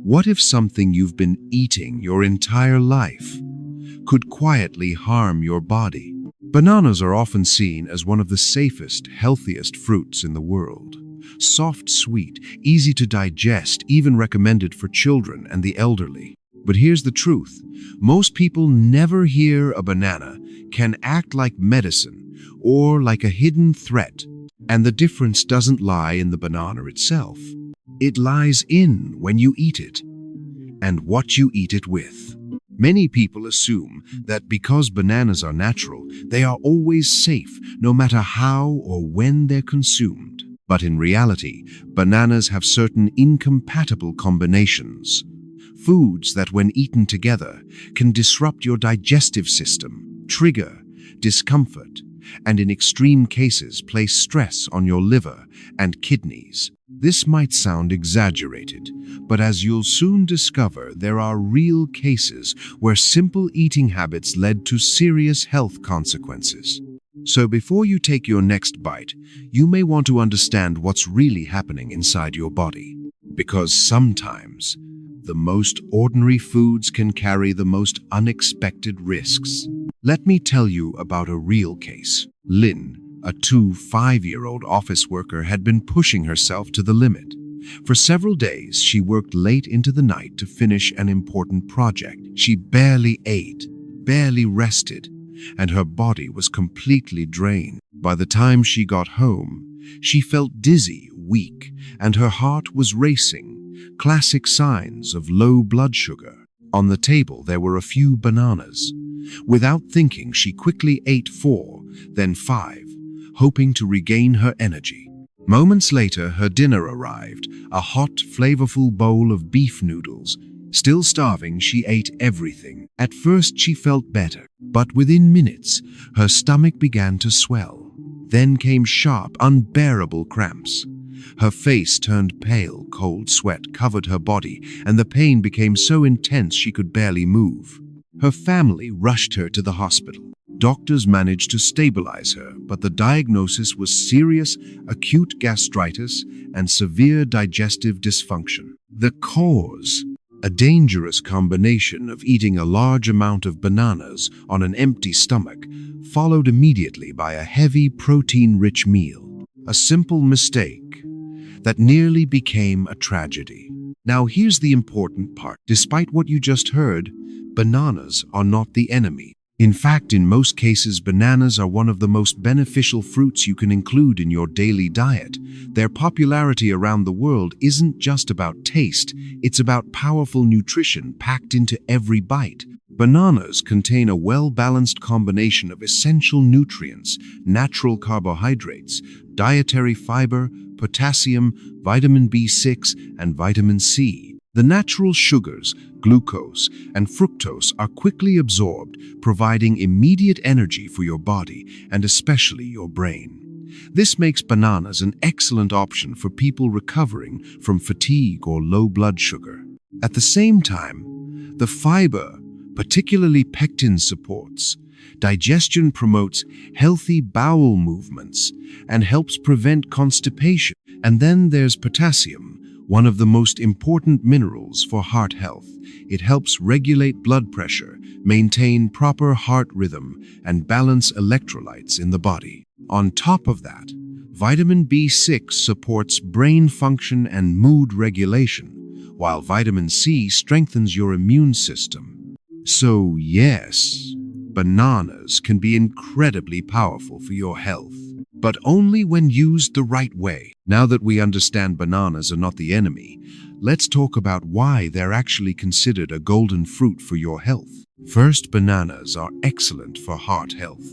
What if something you've been eating your entire life could quietly harm your body? Bananas are often seen as one of the safest, healthiest fruits in the world. Soft, sweet, easy to digest, even recommended for children and the elderly. But here's the truth. Most people never hear a banana can act like medicine or like a hidden threat. And the difference doesn't lie in the banana itself. It lies in when you eat it and what you eat it with. Many people assume that because bananas are natural, they are always safe, no matter how or when they're consumed. But in reality, bananas have certain incompatible combinations. Foods that, when eaten together, can disrupt your digestive system, trigger discomfort, and in extreme cases place stress on your liver and kidneys. This might sound exaggerated, but as you'll soon discover, there are real cases where simple eating habits led to serious health consequences. So before you take your next bite, you may want to understand what's really happening inside your body. Because sometimes, the most ordinary foods can carry the most unexpected risks. Let me tell you about a real case. Lynn, a 5-year-old office worker, had been pushing herself to the limit. For several days, she worked late into the night to finish an important project. She barely ate, barely rested, and her body was completely drained. By the time she got home, she felt dizzy, weak, and her heart was racing. Classic signs of low blood sugar. On the table, there were a few bananas. Without thinking, she quickly ate 4, then 5, hoping to regain her energy. Moments later, her dinner arrived, a hot, flavorful bowl of beef noodles. Still starving, she ate everything. At first, she felt better, but within minutes, her stomach began to swell. Then came sharp, unbearable cramps. Her face turned pale, cold sweat covered her body, and the pain became so intense she could barely move. Her family rushed her to the hospital. Doctors managed to stabilize her, but the diagnosis was serious acute gastritis and severe digestive dysfunction. The cause: a dangerous combination of eating a large amount of bananas on an empty stomach, followed immediately by a heavy protein-rich meal. A simple mistake that nearly became a tragedy. Now here's the important part. Despite what you just heard, bananas are not the enemy. In fact, in most cases, bananas are one of the most beneficial fruits you can include in your daily diet. Their popularity around the world isn't just about taste, it's about powerful nutrition packed into every bite. Bananas contain a well-balanced combination of essential nutrients, natural carbohydrates, dietary fiber, potassium, vitamin B6, and vitamin C. The natural sugars, glucose, and fructose are quickly absorbed, providing immediate energy for your body and especially your brain. This makes bananas an excellent option for people recovering from fatigue or low blood sugar. At the same time, the fiber, particularly pectin, supports digestion, promotes healthy bowel movements, and helps prevent constipation. And then there's potassium, one of the most important minerals for heart health. It helps regulate blood pressure, maintain proper heart rhythm, and balance electrolytes in the body. On top of that, vitamin B6 supports brain function and mood regulation, while vitamin C strengthens your immune system. So yes, bananas can be incredibly powerful for your health, but only when used the right way. Now that we understand bananas are not the enemy, let's talk about why they're actually considered a golden fruit for your health. First, bananas are excellent for heart health.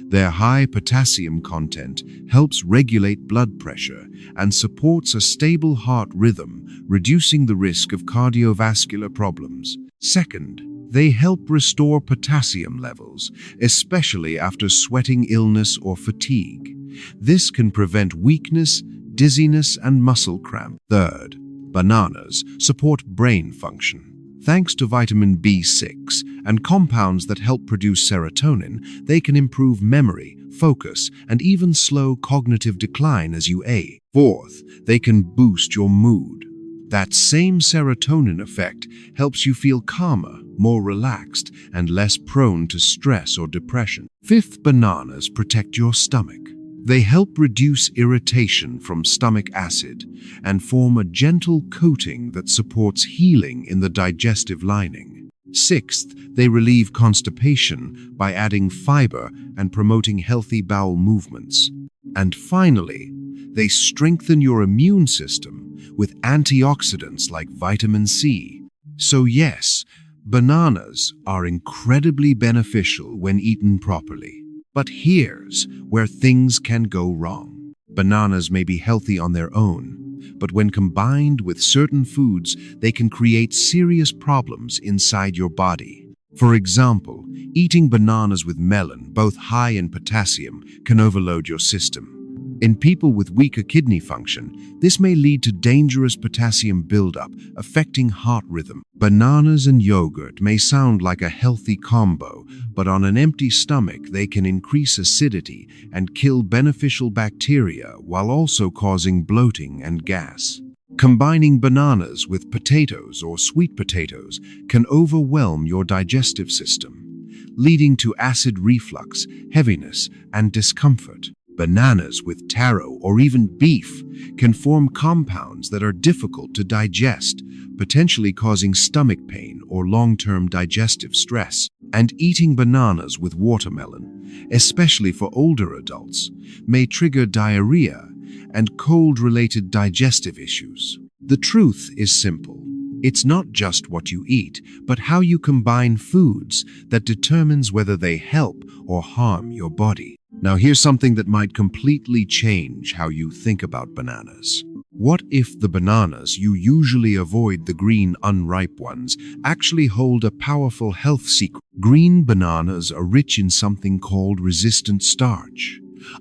Their high potassium content helps regulate blood pressure and supports a stable heart rhythm, reducing the risk of cardiovascular problems. Second, they help restore potassium levels, especially after sweating, illness, or fatigue. This can prevent weakness, dizziness, and muscle cramp. Third, bananas support brain function. Thanks to vitamin B6 and compounds that help produce serotonin, they can improve memory, focus, and even slow cognitive decline as you age. Fourth, they can boost your mood. That same serotonin effect helps you feel calmer, more relaxed, and less prone to stress or depression. Fifth, bananas protect your stomach. They help reduce irritation from stomach acid and form a gentle coating that supports healing in the digestive lining. Sixth, they relieve constipation by adding fiber and promoting healthy bowel movements. And finally, they strengthen your immune system with antioxidants like vitamin C. So yes, bananas are incredibly beneficial when eaten properly. But here's where things can go wrong. Bananas may be healthy on their own, but when combined with certain foods, they can create serious problems inside your body. For example, eating bananas with melon, both high in potassium, can overload your system. In people with weaker kidney function, this may lead to dangerous potassium buildup, affecting heart rhythm. Bananas and yogurt may sound like a healthy combo, but on an empty stomach, they can increase acidity and kill beneficial bacteria while also causing bloating and gas. Combining bananas with potatoes or sweet potatoes can overwhelm your digestive system, leading to acid reflux, heaviness, and discomfort. Bananas with taro or even beef can form compounds that are difficult to digest, potentially causing stomach pain or long-term digestive stress. And eating bananas with watermelon, especially for older adults, may trigger diarrhea and cold-related digestive issues. The truth is simple. It's not just what you eat, but how you combine foods that determines whether they help or harm your body. Now here's something that might completely change how you think about bananas. What if the bananas you usually avoid, the green, unripe ones, actually hold a powerful health secret? Green bananas are rich in something called resistant starch.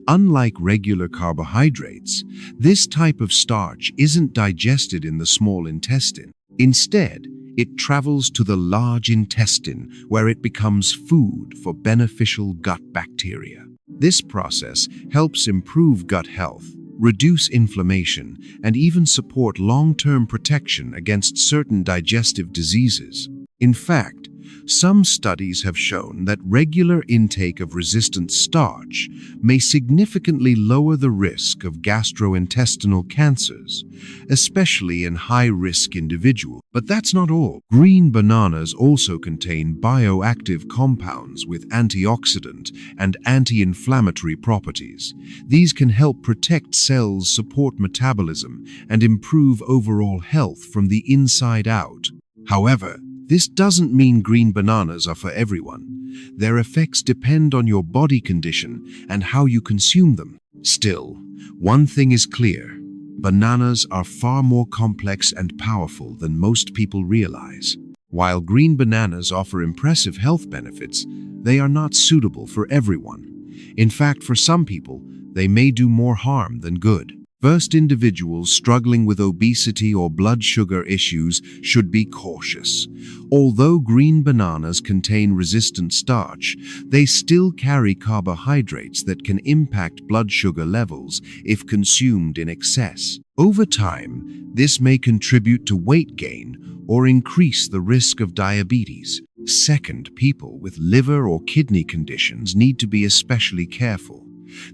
Unlike regular carbohydrates, this type of starch isn't digested in the small intestine. Instead, it travels to the large intestine, where it becomes food for beneficial gut bacteria. This process helps improve gut health, reduce inflammation, and even support long-term protection against certain digestive diseases. In fact, some studies have shown that regular intake of resistant starch may significantly lower the risk of gastrointestinal cancers, especially in high-risk individuals. But that's not all. Green bananas also contain bioactive compounds with antioxidant and anti-inflammatory properties. These can help protect cells, support metabolism, and improve overall health from the inside out. However, this doesn't mean green bananas are for everyone. Their effects depend on your body condition and how you consume them. Still, one thing is clear. Bananas are far more complex and powerful than most people realize. While green bananas offer impressive health benefits, they are not suitable for everyone. In fact, for some people, they may do more harm than good. First, individuals struggling with obesity or blood sugar issues should be cautious. Although green bananas contain resistant starch, they still carry carbohydrates that can impact blood sugar levels if consumed in excess. Over time, this may contribute to weight gain or increase the risk of diabetes. Second, people with liver or kidney conditions need to be especially careful.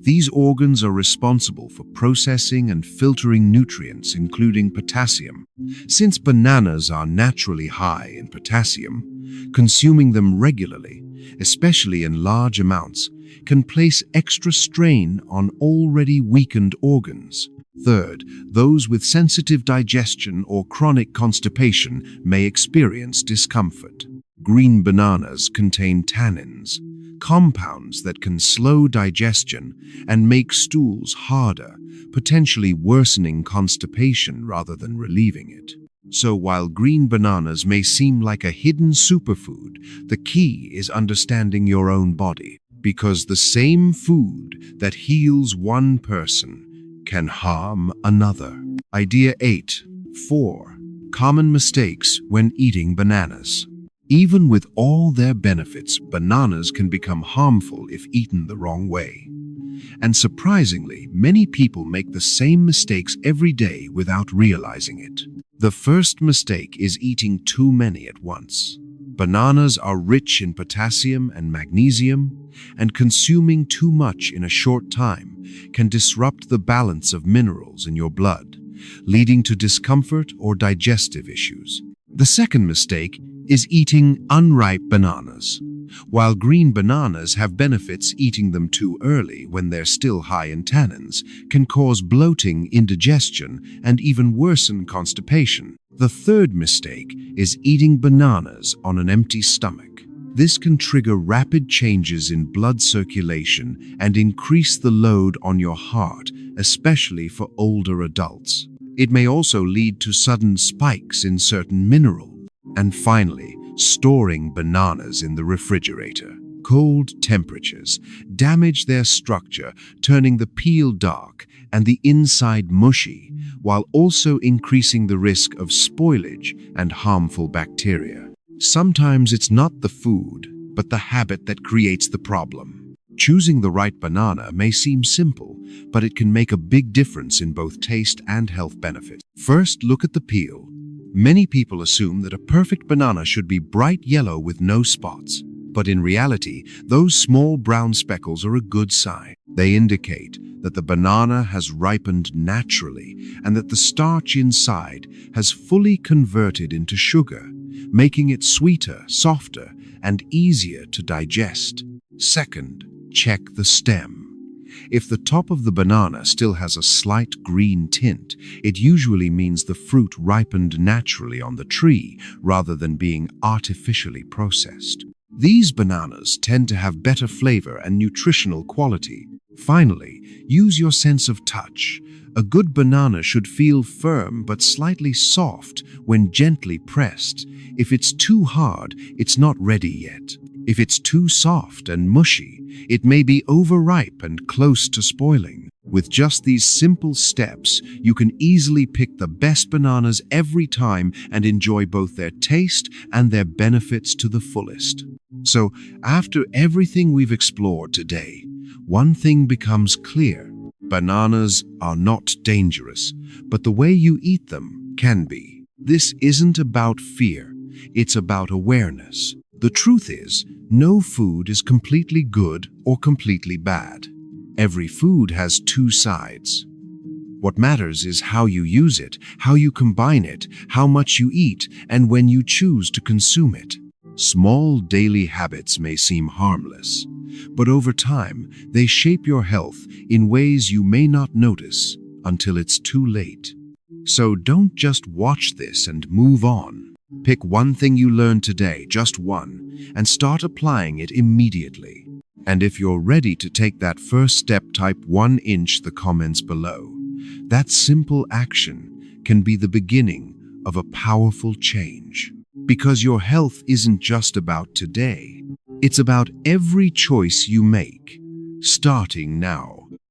These organs are responsible for processing and filtering nutrients, including potassium. Since bananas are naturally high in potassium, consuming them regularly, especially in large amounts, can place extra strain on already weakened organs. Third, those with sensitive digestion or chronic constipation may experience discomfort. Green bananas contain tannins, compounds that can slow digestion and make stools harder, potentially worsening constipation rather than relieving it. So while green bananas may seem like a hidden superfood, the key is understanding your own body, because the same food that heals one person can harm another. Idea 8. 4. Common mistakes when eating bananas. Even with all their benefits, bananas can become harmful if eaten the wrong way. And surprisingly, many people make the same mistakes every day without realizing it. The first mistake is eating too many at once. Bananas are rich in potassium and magnesium, and consuming too much in a short time can disrupt the balance of minerals in your blood, leading to discomfort or digestive issues. The second mistake is eating unripe bananas. While green bananas have benefits, eating them too early when they're still high in tannins can cause bloating, indigestion, and even worsen constipation. The third mistake is eating bananas on an empty stomach. This can trigger rapid changes in blood circulation and increase the load on your heart, especially for older adults. It may also lead to sudden spikes in certain minerals. And finally, storing bananas in the refrigerator. Cold temperatures damage their structure, turning the peel dark and the inside mushy, while also increasing the risk of spoilage and harmful bacteria. Sometimes it's not the food, but the habit that creates the problem. Choosing the right banana may seem simple, but it can make a big difference in both taste and health benefits. First, look at the peel. Many people assume that a perfect banana should be bright yellow with no spots. But in reality, those small brown speckles are a good sign. They indicate that the banana has ripened naturally and that the starch inside has fully converted into sugar, making it sweeter, softer, and easier to digest. Second, check the stem. If the top of the banana still has a slight green tint, it usually means the fruit ripened naturally on the tree rather than being artificially processed. These bananas tend to have better flavor and nutritional quality. Finally, use your sense of touch. A good banana should feel firm but slightly soft when gently pressed. If it's too hard, it's not ready yet. If it's too soft and mushy, it may be overripe and close to spoiling. With just these simple steps, you can easily pick the best bananas every time and enjoy both their taste and their benefits to the fullest. So, after everything we've explored today, one thing becomes clear. Bananas are not dangerous, but the way you eat them can be. This isn't about fear, it's about awareness. The truth is, no food is completely good or completely bad. Every food has two sides. What matters is how you use it, how you combine it, how much you eat, and when you choose to consume it. Small daily habits may seem harmless, but over time, they shape your health in ways you may not notice until it's too late. So don't just watch this and move on. Pick one thing you learned today, just one, and start applying it immediately. And if you're ready to take that first step, type 1 in the comments below. That simple action can be the beginning of a powerful change. Because your health isn't just about today, it's about every choice you make, starting now.